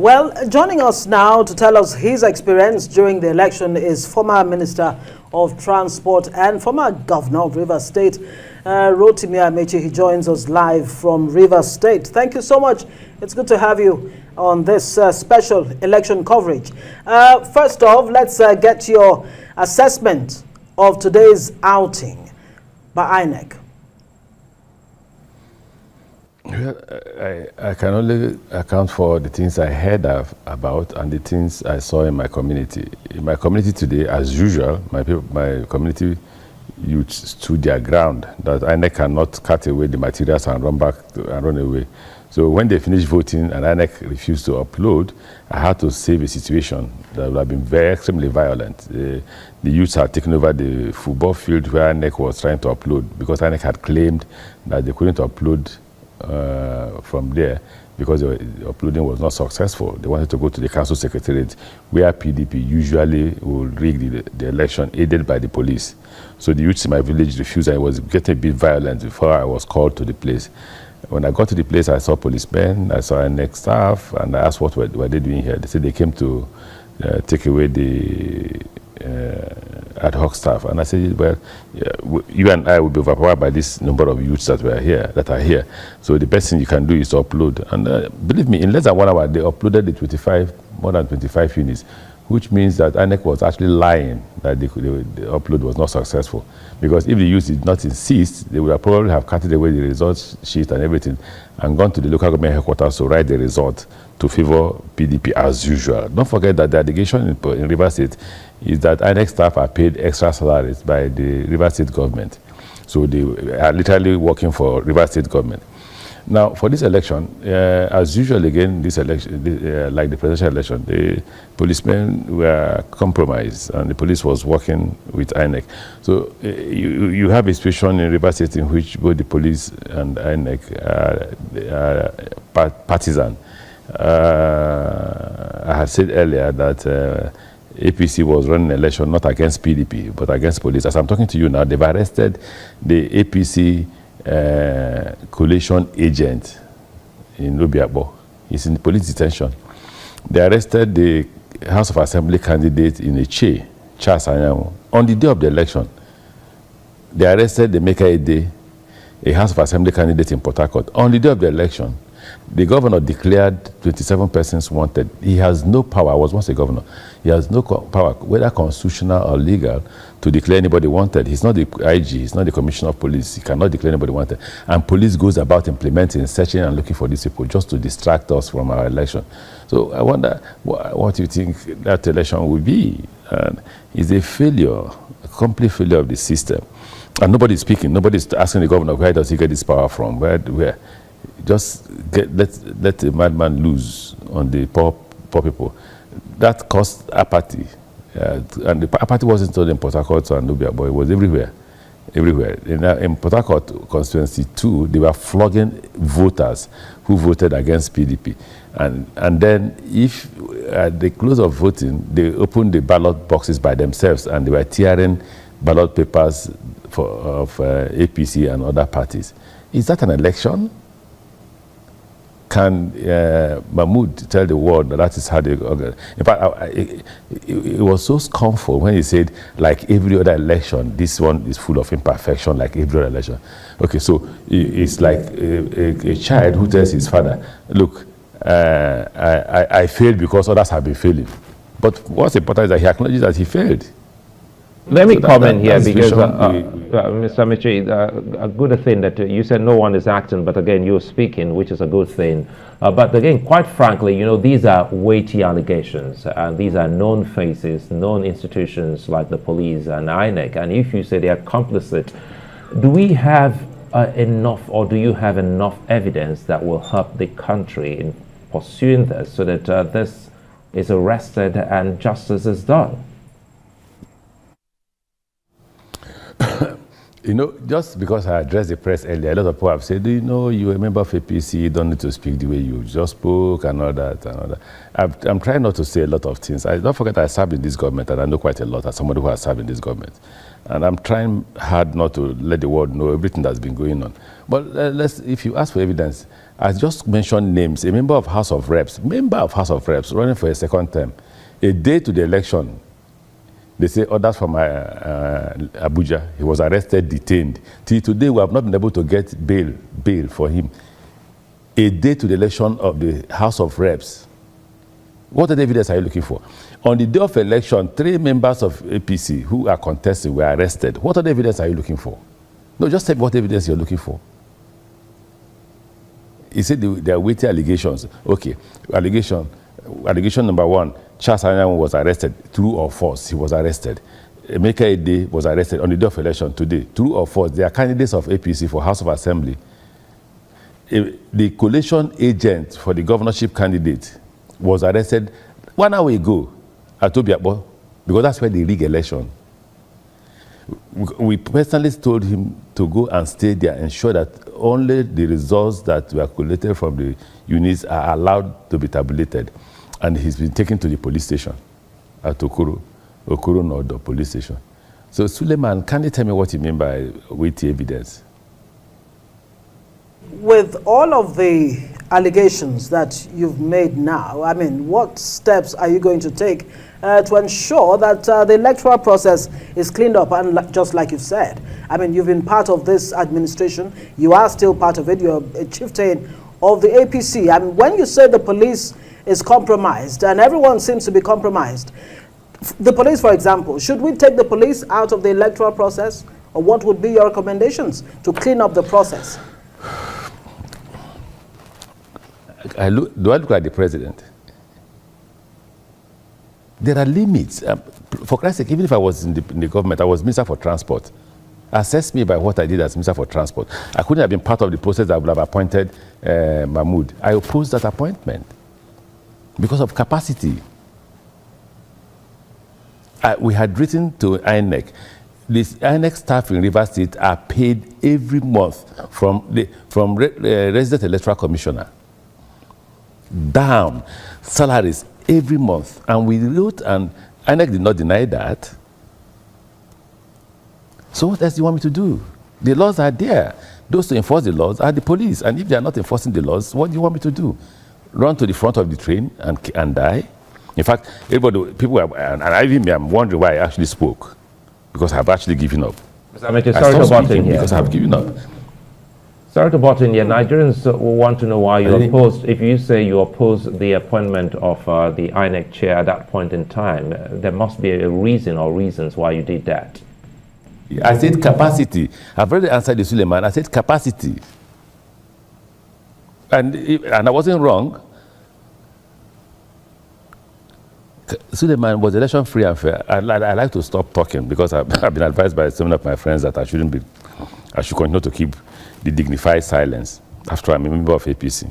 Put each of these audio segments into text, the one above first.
Well, joining us now to tell us his experience during the election is former Minister of Transport and former Governor of Rivers State, Rotimi Amaechi. He joins us live from Rivers State. Thank you so much. It's good to have you on this special election coverage. First off, let's get your assessment of today's outing by INEC. I can only account for the things I heard about and the things I saw in my community. In my community today, as usual, my community youth stood their ground that INEC cannot cut away the materials and run back and run away. So when they finished voting and INEC refused to upload, I had to save a situation that would have been extremely violent. The youths had taken over the football field where INEC was trying to upload because INEC had claimed that they couldn't upload from there because the uploading was not successful. They wanted to go to the council secretariat where PDP usually will rig the election aided by the police. So the youths in my village refused, and it was getting a bit violent before I was called to the place. When I got to the place, I saw policemen, I saw INEC staff, and I asked what were they doing here. They said they came to take away the ad hoc staff. And I said, well, you and I will be overpowered by this number of youths that are here. So the best thing you can do is to upload. And believe me, in less than 1 hour, they uploaded the more than 25 units, which means that INEC was actually lying that the upload was not successful. Because if the youth did not insist, they would probably have cutted away the results sheet and everything and gone to the local government headquarters to write the result to favor PDP as usual. Don't forget that the allegation in Rivers State is that INEC staff are paid extra salaries by the Rivers State government. So they are literally working for Rivers State government. Now, for this election, as usual again, this election, like the presidential election, the policemen were compromised and the police was working with INEC. So you have a situation in Rivers State in which both the police and INEC are partisan. I had said earlier that APC was running an election not against PDP, but against police. As I'm talking to you now, they've arrested the APC coalition agent in Obiabo. He's in police detention. They arrested the House of Assembly candidate in Eche, Charles Anyanwu, on the day of the election. They arrested the Maker Ede, a House of Assembly candidate in Port Harcourt, on the day of the election. The governor declared 27 persons wanted. He has no power. I was once a governor. He has no power, whether constitutional or legal, to declare anybody wanted. He's not the IG. He's not the commissioner of police. He cannot declare anybody wanted. And police goes about implementing, searching, and looking for these people just to distract us from our election. So I wonder what you think that election will be. And it's a failure, a complete failure of the system. And nobody's speaking. Nobody's asking the governor, where does he get this power from? Where? Just let the madman loose on the poor people. That caused apathy. And the apathy wasn't only in Port Harcourt and Nubia, but it was everywhere. In Port Harcourt constituency 2, they were flogging voters who voted against PDP. And then if at the close of voting, they opened the ballot boxes by themselves and they were tearing ballot papers of APC and other parties. Is that an election? Can Mahmoud tell the world that is how they organize? In fact, it was so scornful when he said, like every other election, this one is full of imperfection, like every other election. Okay, so it's like a child who tells his father, look, I failed because others have been failing. But what's important is that he acknowledges that he failed. Let me comment here because, Mr. Amechi, a good thing that you said no one is acting, but again, you're speaking, which is a good thing. But again, quite frankly, you know, these are weighty allegations, and these are known faces, known institutions like the police and INEC. And if you say they are complicit, do we have enough, or do you have enough evidence that will help the country in pursuing this so that this is arrested and justice is done? You know, just because I addressed the press earlier, a lot of people have said, you know, you're a member of APC, you don't need to speak the way you just spoke and all that and all that. I'm trying not to say a lot of things. Don't forget I served in this government, and I know quite a lot as somebody who has served in this government. And I'm trying hard not to let the world know everything that's been going on. But if you ask for evidence, I just mentioned names. A member of House of Reps running for a second term. A day to the election, they say others from Abuja. He was arrested, detained. Till today, we have not been able to get bail for him. A day to the election of the House of Reps. What other evidence are you looking for? On the day of election, 3 members of APC who are contesting were arrested. What other evidence are you looking for? No, just tell me what evidence you're looking for. He said there are weighty allegations. Okay, allegation number 1. Charles Anyanwu was arrested. True or false? He was arrested. Emeka Ede was arrested on the day of election today. True or false? They are candidates of APC for House of Assembly. The collation agent for the governorship candidate was arrested 1 hour ago at Obiakpo, because that's where they rig election. We personally told him to go and stay there and ensure that only the results that were collated from the units are allowed to be tabulated. And he's been taken to the police station at Okoro Nodo police station. So Suleiman, can you tell me what you mean by weighty evidence? With all of the allegations that you've made now, I mean, what steps are you going to take to ensure that the electoral process is cleaned up? And just like you've said, I mean, you've been part of this administration. You are still part of it. You're a chieftain of the APC. I mean, when you say the police is compromised, and everyone seems to be compromised, the police, for example, should we take the police out of the electoral process? Or what would be your recommendations to clean up the process? Do I look like the president? There are limits. For Christ's sake, even if I was in the government, I was Minister for Transport. Assess me by what I did as Minister for Transport. I couldn't have been part of the process that would have appointed Mahmoud. I opposed that appointment because of capacity. We had written to INEC. This INEC staff in Rivers State are paid every month from resident electoral commissioner down salaries every month. And we wrote, and INEC did not deny that. So what else do you want me to do? The laws are there. Those to enforce the laws are the police. And if they are not enforcing the laws, what do you want me to do? Run to the front of the train and die? In fact, I'm wondering why I actually spoke. Because I've actually given up. Mr. Amechi, sorry to butt in here. Because I've given up. Sorry to butt in here. Nigerians will want to know why you opposed. If you say you opposed the appointment of the INEC chair at that point in time, there must be a reason or reasons why you did that. I said capacity. I've already answered the Suleiman. I said capacity. And I wasn't wrong. Suleiman, was election free and fair? I like to stop talking because I've been advised by some of my friends that I should continue to keep the dignified silence after I'm a member of APC.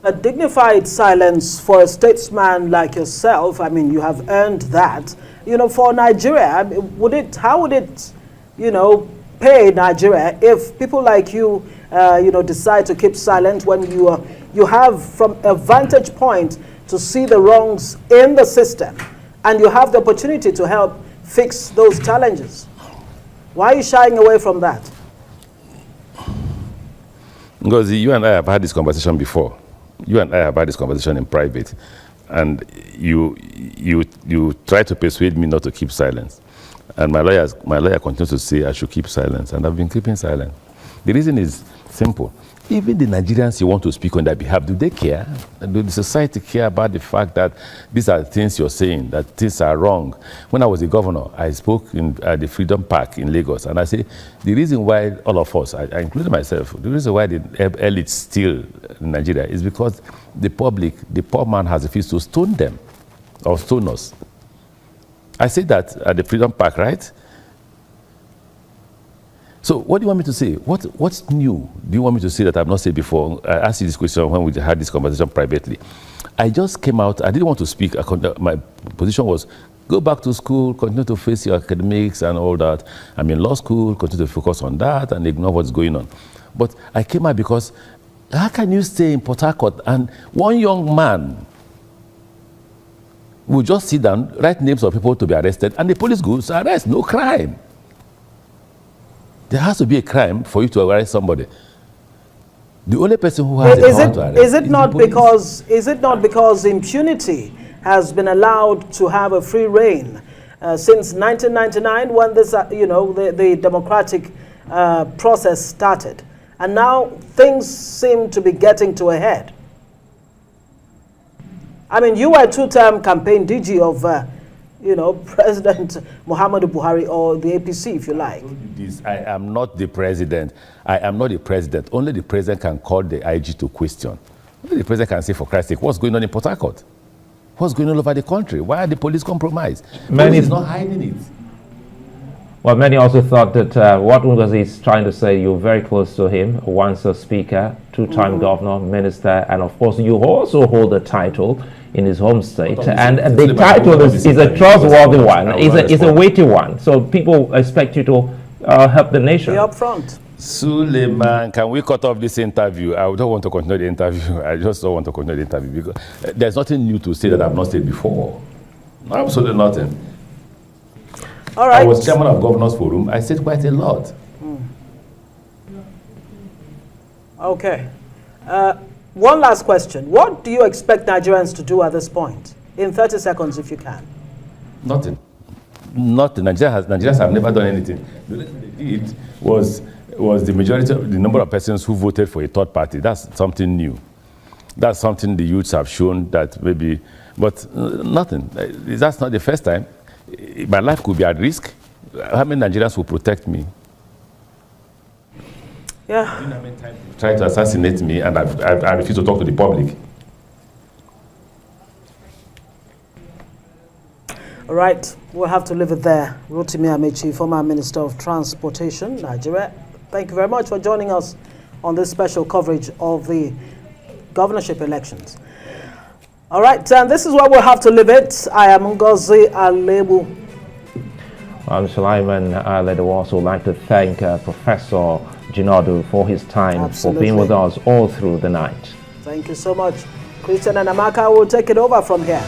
A dignified silence for a statesman like yourself, I mean, you have earned that. You know, for Nigeria, I mean, how would it, you know, pay Nigeria if people like you, you know, decide to keep silent when you have from a vantage point to see the wrongs in the system, and you have the opportunity to help fix those challenges? Why are you shying away from that? Because you and I have had this conversation before. You and I have had this conversation in private, and you try to persuade me not to keep silence. And my lawyer continues to say I should keep silence, and I've been keeping silence. The reason is simple. Even the Nigerians you want to speak on their behalf, do they care? Do the society care about the fact that these are things you're saying, that things are wrong? When I was a governor, I spoke at the Freedom Park in Lagos, and I said, the reason why all of us, I included myself, the reason why the elite still in Nigeria is because the public, the poor man has refused to stone them, or stone us. I said that at the Freedom Park, right? So what do you want me to say? What's new do you want me to say that I've not said before? I asked you this question when we had this conversation privately. I just came out. I didn't want to speak. My position was Go back to school, continue to face your academics and all that. I'm in law school, continue to focus on that and ignore what's going on. But I came out because how can you stay in Port Harcourt and one young man will just sit down, write names of people to be arrested, and the police goes to arrest, no crime. There has to be a crime for you to arrest somebody. The only person who has the power to arrest is it not because impunity has been allowed to have a free reign since 1999 when this, the democratic process started, and now things seem to be getting to a head? I mean, you were a two-term campaign DG of, President Muhammad Buhari, or the APC, if you like. I am not the president. I am not the president. Only the president can call the IG to question. Only the president can say, for Christ's sake, what's going on in Port Harcourt? What's going on all over the country? Why are the police compromised? Police is not hiding it. Well, many also thought that what Ngozi is trying to say, you're very close to him, once a speaker, two-time governor, minister, and of course you also hold a title in his home state. And the title is a trustworthy one, is a weighty one. So people expect you to help the nation. Be up front. Suleiman, can we cut off this interview? I don't want to continue the interview. I just don't want to continue the interview because there's nothing new to say that I've not said before. Absolutely nothing. All right. I was chairman of Governors Forum. I said quite a lot. Okay. One last question. What do you expect Nigerians to do at this point? In 30 seconds, if you can. Nothing. Nothing. Nigerians have never done anything. The only thing they did was the majority of the number of persons who voted for a third party. That's something new. That's something the youths have shown that maybe, but nothing. That's not the first time. My life could be at risk. How many Nigerians will protect me? Yeah. You know how many times they try to assassinate me and I refuse to talk to the public? All right. We'll have to leave it there. Rotimi Amaechi, former Minister of Transportation, Nigeria. Thank you very much for joining us on this special coverage of the governorship elections. All right, and this is where we'll have to leave it. I am Ngozi Alebu. I'm Sulaiman. I'd also like to thank Professor Jinadu for his time, for being with us all through the night. Thank you so much. Christian and Amaka will take it over from here.